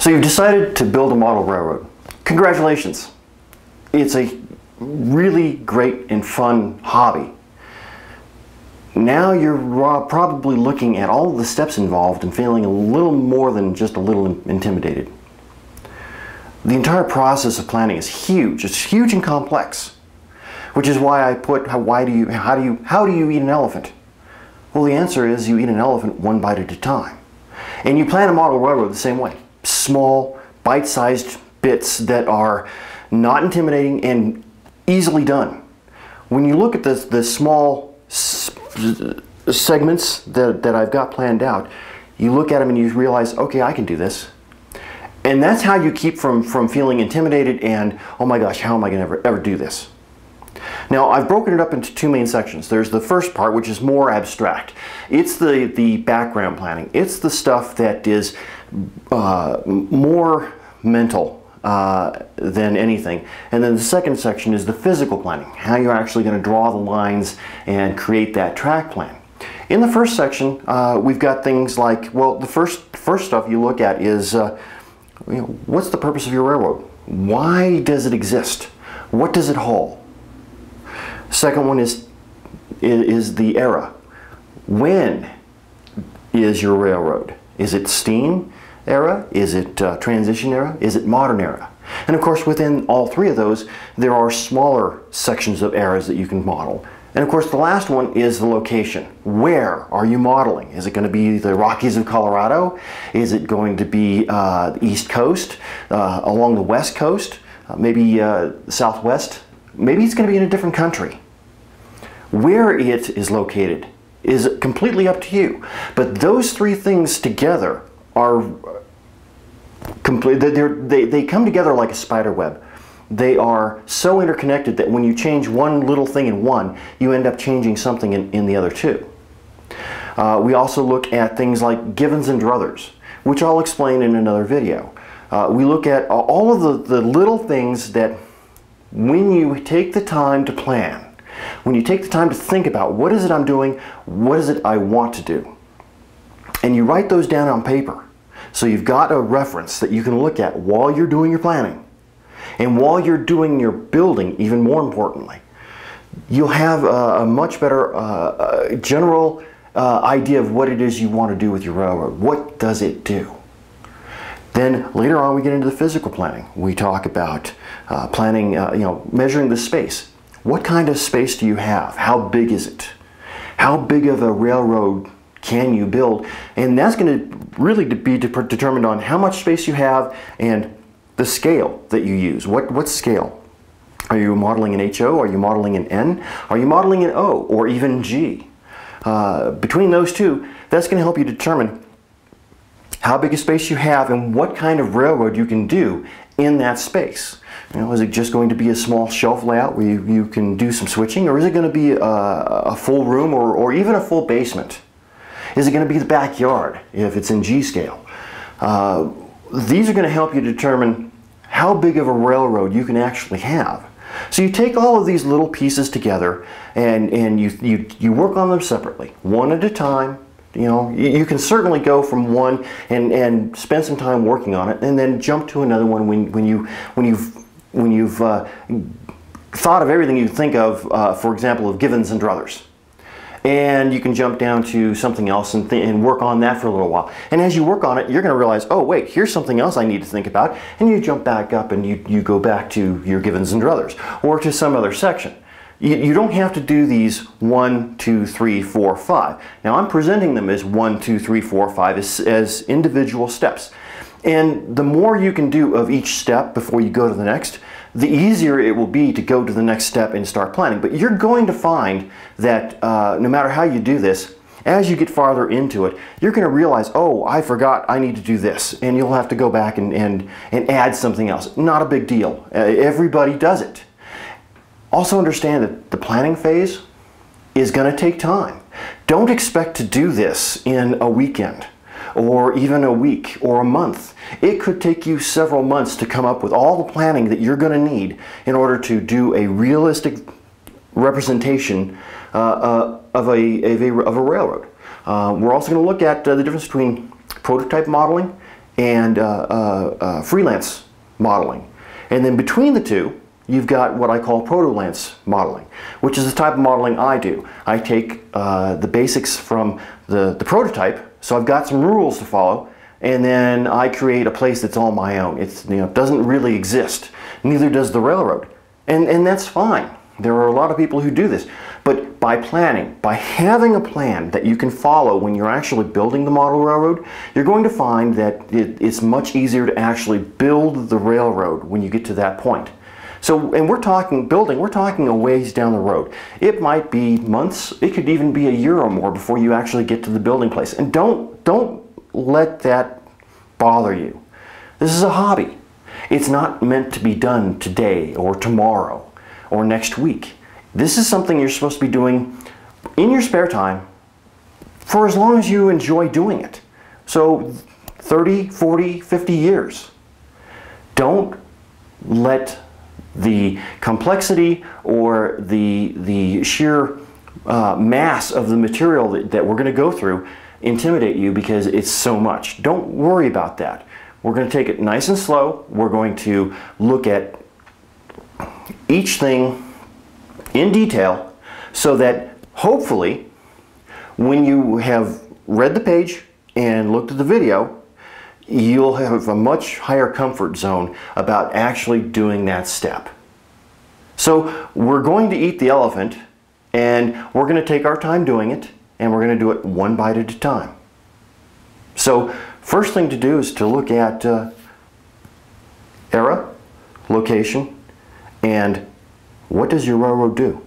So you've decided to build a model railroad. Congratulations. It's a really great and fun hobby. Now you're probably looking at all of the steps involved and feeling a little more than just a little intimidated. The entire process of planning is huge. It's huge and complex, which is why I put how do you eat an elephant? Well, the answer is you eat an elephant one bite at a time. And you plan a model railroad the same way. Small, bite-sized bits that are not intimidating and easily done. When you look at the small segments that I've got planned out, you look at them and you realize, okay, I can do this. And that's how you keep from feeling intimidated and, oh my gosh, how am I going to ever do this? Now, I've broken it up into two main sections. There's the first part, which is more abstract. It's the background planning. It's the stuff that is more mental than anything. And then the second section is the physical planning, how you're actually going to draw the lines and create that track plan. In the first section, we've got things like, well, the first stuff you look at is, what's the purpose of your railroad? Why does it exist? What does it haul? Second one is the era. When is your railroad? Is it steam era? Is it transition era? Is it modern era? And of course, within all three of those, there are smaller sections of eras that you can model. And of course, the last one is the location. Where are you modeling? Is it going to be the Rockies of Colorado? Is it going to be the East Coast, along the West Coast, maybe Southwest? Maybe it's going to be in a different country. Where it is located is completely up to you. But those three things together are complete. They come together like a spider web. They are so interconnected that when you change one little thing in one, you end up changing something in the other two. We also look at things like givens and druthers, which I'll explain in another video. We look at all of the little things that when you take the time to plan, when you take the time to think about what is it I'm doing, what is it I want to do, and you write those down on paper, so you've got a reference that you can look at while you're doing your planning. And while you're doing your building, even more importantly, you'll have a much better general idea of what it is you want to do with your railroad. What does it do? Then later on we get into the physical planning. We talk about planning, measuring the space. What kind of space do you have? How big is it? How big of a railroad can you build? And that's going to really be determined on how much space you have and the scale that you use. What scale? Are you modeling in HO? Are you modeling in N? Are you modeling in O or even G? Between those two, that's going to help you determine how big a space you have and what kind of railroad you can do in that space. Is it just going to be a small shelf layout where you can do some switching, or is it going to be a full room or even a full basement? Is it going to be the backyard if it's in G scale? These are going to help you determine how big of a railroad you can actually have. So you take all of these little pieces together and you work on them separately, one at a time. You can certainly go from one and spend some time working on it, and then jump to another one when you've thought of everything you think of, for example, of givens and druthers. And you can jump down to something else and work on that for a little while. And as you work on it, you're going to realize, oh wait, here's something else I need to think about. And you jump back up and you go back to your givens and druthers, or to some other section. You don't have to do these 1, 2, 3, 4, 5. Now I'm presenting them as 1, 2, 3, 4, 5 as individual steps. And the more you can do of each step before you go to the next, the easier it will be to go to the next step and start planning. But you're going to find that no matter how you do this, as you get farther into it, you're going to realize, oh, I forgot I need to do this. And you'll have to go back and add something else. Not a big deal. Everybody does it. Also understand that the planning phase is going to take time. Don't expect to do this in a weekend, or even a week or a month. It could take you several months to come up with all the planning that you're going to need in order to do a realistic representation of a railroad. We're also going to look at the difference between prototype modeling and freelance modeling. And then between the two, you've got what I call proto-lance modeling, which is the type of modeling I do. I take the basics from the prototype, so I've got some rules to follow, and then I create a place that's all my own. It doesn't really exist. Neither does the railroad. And that's fine. There are a lot of people who do this. But by planning, by having a plan that you can follow when you're actually building the model railroad, you're going to find that it's much easier to actually build the railroad when you get to that point. So, and we're talking building, we're talking a ways down the road. It might be months, it could even be a year or more before you actually get to the building place. And don't let that bother you. This is a hobby. It's not meant to be done today or tomorrow or next week. This is something you're supposed to be doing in your spare time for as long as you enjoy doing it. So 30, 40, 50 years. Don't let the complexity or the sheer mass of the material that we're going to go through intimidate you because it's so much. Don't worry about that. We're going to take it nice and slow. We're going to look at each thing in detail so that hopefully when you have read the page and looked at the video, you'll have a much higher comfort zone about actually doing that step. So we're going to eat the elephant, and we're going to take our time doing it, and we're going to do it one bite at a time. So first thing to do is to look at era, location, and what does your railroad do?